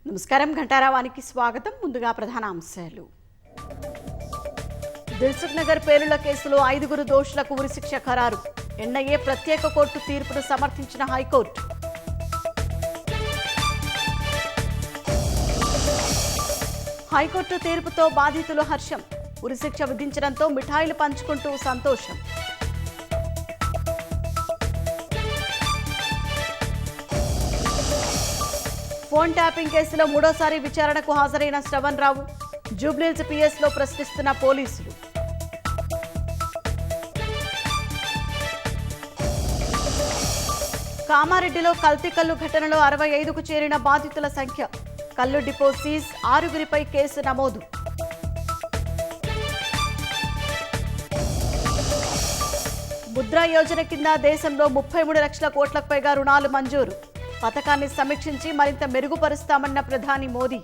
నమస్కారం. ఘంటారావానికి స్వాగతం. ముందుగా ప్రధాన అంశాలు. దిల్సుఖ్ నగర్ పేలుళ్ల కేసులో 5 దోషులకు ఉరిశిక్ష ఖరారు. ఎన్ఐఏ ప్రత్యేక కోర్టు తీర్పును సమర్థించిన హైకోర్టు. హైకోర్టు తీర్పుతో బాధితులు హర్షం. ఉరిశిక్ష విధించడంతో మిఠాయిలు పంచుకుంటూ సంతోషం. ఫోన్ ట్యాపింగ్ కేసులో మూడోసారి విచారణకు హాజరైన శ్రవణ్ రావు. జూబ్లీహిల్స్ పిఎస్లో ప్రశ్నిస్తున్న పోలీసులు. కామారెడ్డిలో కల్తీ కల్లు ఘటనలో 65కు చేరిన బాధితుల సంఖ్య. కల్లు డిపో సీజ్, 6గురిపై కేసు నమోదు. ముద్రా యోజన కింద దేశంలో 33 లక్షల కోట్లకు పైగా రుణాలు మంజూరు. పథకాన్ని సమీక్షించి మరింత మెరుగుపరుస్తామన్న ప్రధాని మోదీ.